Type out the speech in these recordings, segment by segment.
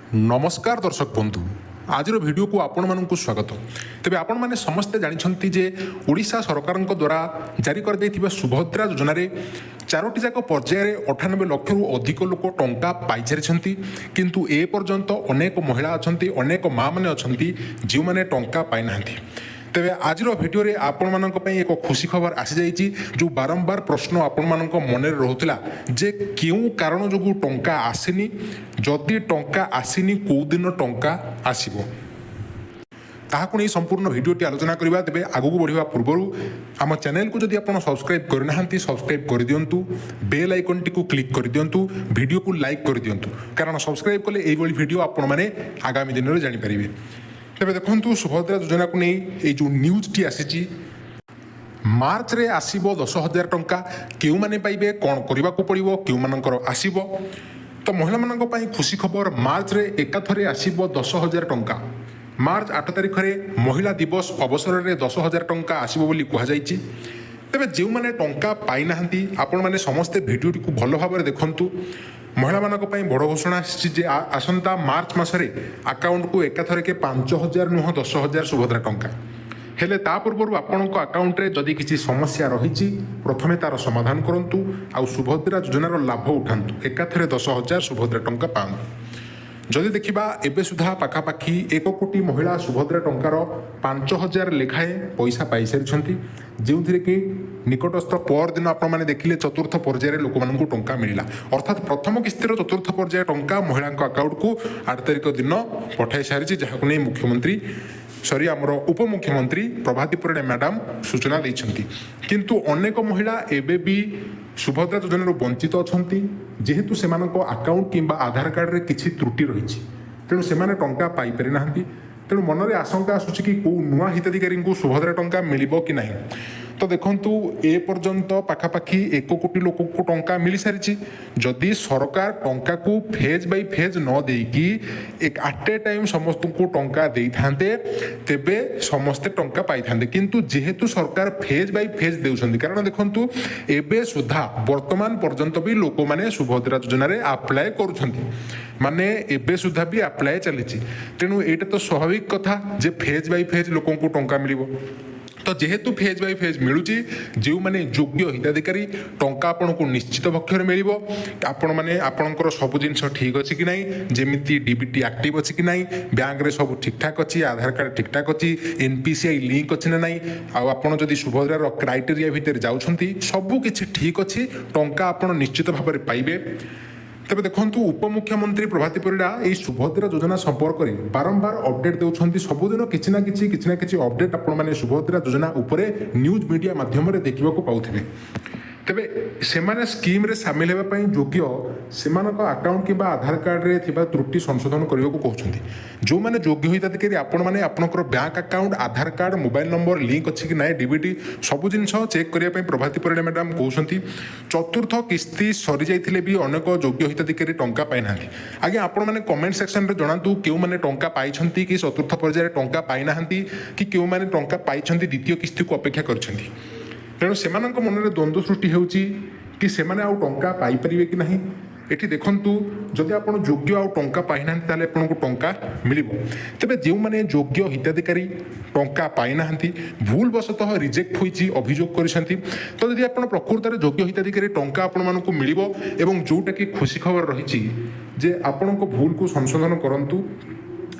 नमस्कार दर्शक बंधु आज वीडियो को आपण मानक स्वागत। तेबे आपण माने समस्ते जानिछंती जे ओडिशा सरकार द्वारा जारी कर दैथिबा सुभद्रा योजना रे चारोटी जाक पर्याय 98 लाख रु अधिक लोक टंका पाई सारिछंती, किंतु ए पर्यंत अनेक महिला अछंती, अनेक माँ माने अछंती जो माने टंका पाई नाहंती। तेबे आज भिडियो रे आपण मानक पई एक खुशी खबर आसी जाइछि, जो बारंबार प्रश्न आपण मानक मन रे रहउतला जे केउ कारण जोगु टंका आसीनी, जदि टंका आसीनी को दिन टंका आसीबो ताहाकु नहीं संपूर्ण भिडियोटी आलोचना करबा। तेबे आगु बढ़िबा पूर्वरु आम चैनल को जदि आपण सब्सक्राइब करनाहांती सब्सक्राइब कर दियंतु, बेल आइकन टी को क्लिक कर दियंतु, वीडियो को लाइक कर दियंतु, कारण सब्सक्राइब कले एई भली वीडियो आपण माने आगामी दिन रे जानि परिबे। तेबे देखंतु सुभद्रा योजना को नहीं ए जो न्यूज टी आसीची मार्च रे आसीबो 10,000 टंका, केउ माने पाइबे, कोन करबा को पड़िबो, केउ मानकर आसीबो। तो महिला मानक पई खुशी खबर, मार्च रे एकाथरे आसीबो 10,000 टंका। मार्च 8 तारिख रे महिला दिवस अवसर रे 10,000 टंका आसीबो बोली कहा जाइछि। तेबे जेउ माने टंका पाई नाहंती आपण माने समस्त भिडियोटी को भलो भाबरे देखंतु। महिला मानक पई बड़ घोषणा आछि जे आसंता मार्च मासरे अकाउंट को एकाथरे के 5,000 नुह 10,000 सुभद्रा टंका हेले ता पूर्व आपणक अकाउंट रे जदि किसी समस्या रही प्रथमे तार समाधान करंतु, आउ सुभद्रा योजनार लाभ उठांतु, एकाथरे 10,000 सुभद्रा टंका पांतु। जदि देखिबा एबे सुधा पाखापाखि 1 कोटी महिला सुभद्रा टंकार 5,000 लेखाएं पैसा पाई सारिछंती, जोंथिरे कि निकटस्थ पर दिन आपण माने देखिले चतुर्थ पर्याय लोक मानकु टंका मिलिला। अर्थात प्रथम किस्तिर चतुर्थ पर्याय टंका महिला अकाउंट को 8 तारिख दिन पठाई सारिछि, जहाकु नै मुख्यमंत्री आमर उपमुख्यमंत्री प्रभाती मैडम सूचना देइछंती। किंतु अनेक महिला एबे भी सुभद्रा योजना वंचित अछंती, जेहेतु सेमानक अकाउंट किंबा आधार कार्ड रे किछि त्रुटि रहिछि, तेणु सेमाने टंका पाई पारि नाहंती। तेणु मनरे आशंका आसुछि कि को नुआ हिताधिकारी को सुभद्रा टंका मिलिबो कि नाही। तो देखंतु ए पर्यंत पाखापाखि 1 कोटी लोक को टंका मिली सारिछि। जदि सरकार टंका को फेज बाय फेज न देकी एक एट ए टाइम समस्त को टंका देई थांते, तेबे समस्ते टंका पाई थांते। किंतु जेहेतु सरकार फेज बाय फेज देउछंती, कारण देखंतु एबे सुधा वर्तमान पर्यंत भी लोक माने सुभद्रा योजना रे अप्लाई करूछंती, माने एबे सुधा भी अप्लाई चलिछि। तेणु एटा तो स्वाभाविक कथा जे फेज बाय फेज लोक को टंका मिलिबो। तो जेहेतु फेज बाय फेज मिलुची, जो माने योग्य हिताधिकारी टंका आपन को निश्चित पक्षर मिलिबो। आपण माने आपणकर सब जिनिस ठीक अछि कि नाही, जेमिति डीबीटी एक्टिव अछि कि नाही, बैंक रे सब ठीक ठाक अछि, आधार कार्ड ठीक ठाक अछि, एनपीसीआई लिंक अछि ना नाही, आ आपण जदि सुभद्रा रो क्राइटेरिया भितर जाउछंती सब किछि ठीक अछि, टंका आपण निश्चित भाबरे पाइबे। तेबे देखंतु उपमुख्यमंत्री प्रभाती परिडा ए सुभद्रा योजना संपर्क में बारंबार अपडेट देउछंती। सबुदिन किछि ना किछि अपडेट आपण माने सुभद्रा योजना उपरे न्यूज मीडिया माध्यम रे देखिबा को पाउथिबे। तेबे सेमाने स्कीम रे शामिल हेबा पई योग्य सेमानक अकाउंट किबा आधार कार्ड रे थिबा त्रुटि संशोधन करियो को कहउछंती। जो माने योग्य हिताधिकारी आपण माने आपनकर बैंक अकाउंट, आधार कार्ड, मोबाइल नंबर लिंक अछि कि नाही, डीबीटी सब जिनिस चेक करिया पई प्रभाती परिडा मैडम कहउछंती। चतुर्थ किस्ती सरी जाइथिले भी अनेक योग्य हिताधिकारी टंका पाई नाहंती। आगे आपण माने कमेंट सेक्शन रे जणातु केउ माने टंका पाइछंती कि चतुर्थ पर्याय टंका पाई नाहंती, कि केउ माने टंका पाइछंती द्वितीय किस्ती को अपेक्षा करछंती। तेणु सेमानक मनरे द्वंद्व सृष्टि होउची कि सेमाने आउ टंका पाई परिबे कि नाही। एठी देखंतु जदि आपण योग्य आउ टंका पाई नाहंती ताले आपनको टंका मिलिबो। तेबे जेउ माने योग्य हिताधिकारी टंका पाई नाहंती, भूल वशतः रिजेक्ट होईची अभियोग करिसंती, तो जदि आपण प्रकृत रे योग्य हिताधिकारी टंका आपण मानको मिलिबो एवं जोटा कि खुशी खबर रहिची जे आपनको भूल को संशोधन करंतु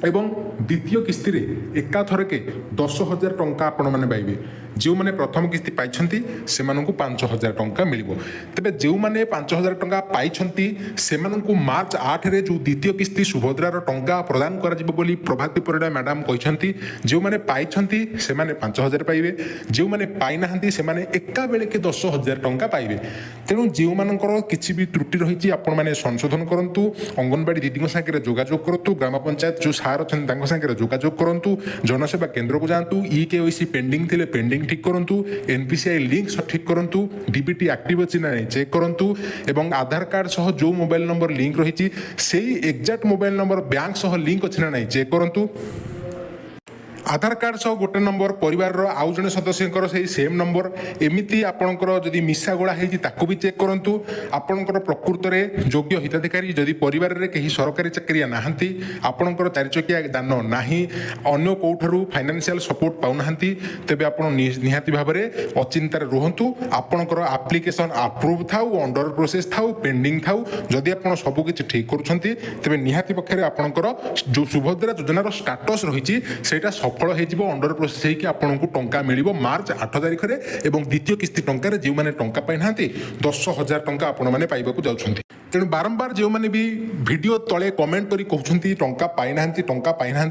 एवं द्वितीय किस्ती रे एकाथरके 10,000 टंका आपण माने पाइबे। जो माने प्रथम किस्ती पाइछंती सेमानंकु 5,000 टंका मिलिबो। तेबे जो माने 5,000 टंका पाइछंती सेमानंकु मार्च 8 रे जो द्वितीय किस्ती सुभद्रा रो टंका प्रदान करा जिवो बोली प्रभाती परिडा मैडम कहिसंती। जो माने पाइछंती सेमाने 5,000 पाइबे, जो माने पाइ नाहंती सेमाने एका बेले के 10,000 टंका पाइबे। तेणु जो मानकर किछि भी त्रुटि रहिछि आपण माने संशोधन करंतु, अंगनवाड़ी दीदी संगे जोगाजोग करंतु, ग्राम पंचायत जो सार अछन तांको संगे जोगाजोग करंतु, जनसेवा केंद्र को जांतु, ईकेवाईसी पेंडिंग थिले पेंडिंग ठीक करंतु, एनपीसीआई लिंक ठीक करंतु, डीबीटी एक्टिव अछि ना चेक करंतु, एवं आधार कार्ड सह जो मोबाइल नंबर लिंक रहिछि सेही एक्जेक्ट मोबाइल नंबर बैंक सह लिंक अछि ना चेक करंतु। आधार कार्ड सह गोटे नंबर परिवार आउ जड़े सदस्य से सेम नंबर एमती आपणकर जदि मिसा गोड़ा होती भी चेक करूँ आपणकर प्रकृत में योग्य हिताधिकारी जदि परिवार में कहीं सरकारी चाकरिया नहांती आपणकर 4 चकिया दान ना अन्य कौठारू फाइनेंशियल सपोर्ट पाऊना तेज आप निहाती भाव में अचिंतार रुहतु आपणकर आप्लिकेसन अप्रूव थाउ अंडर प्रोसेस थाउ पेंडिंग थाउ जदि आप सबकि ठीक करुँच तेज निहाती पक्षे आपणकर जो सुभद्रा योजनार स्टाटस रही सेटा सफल हो अंडर प्रोसेस होगी आपको टंका मिल मार्च 8 तारिख में और द्वितीय किस्ती टंकार जो मैंने टंका पाई ना 10,000 टंका आपण मैंने पाइबा जाउछंती। तेणु बारंबार जो मैंने भी वीडियो तले कमेंट करी कहते टंका पाई ना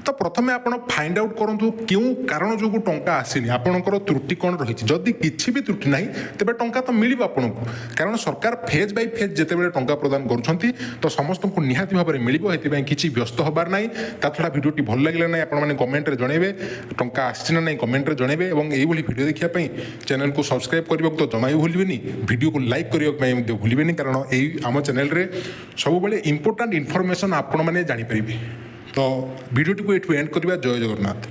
तो प्रथम आप फाइंड आउट करूँ क्यों कारण जो टंका आसीनी आपणकर त्रुटि कौन रही जदि किसी भी त्रुटि ना तेज टंका तो मिल आपको कारण सरकार फेज बाय फेज जिते टंका प्रदान करुँच तो समस्त को निहाती भाव में मिले किसी व्यस्त हबार ना ता छड़ा भिडियोटी भल लगे ना आपने कमेंट में जनइबे टंका आसी ना कमेंट में जनइबे और यही भिडियो देखापी चैनल को सब्सक्राइब करने को तो जमा भी भूलें वीडियो को लाइक करने भूलें कारण यही आम चैनल रे सब बड़े इंपोर्टेंट इनफॉरमेशन आपण मैंने जानीपर तो वीडियो टी को एंड करवा। जय जगन्नाथ।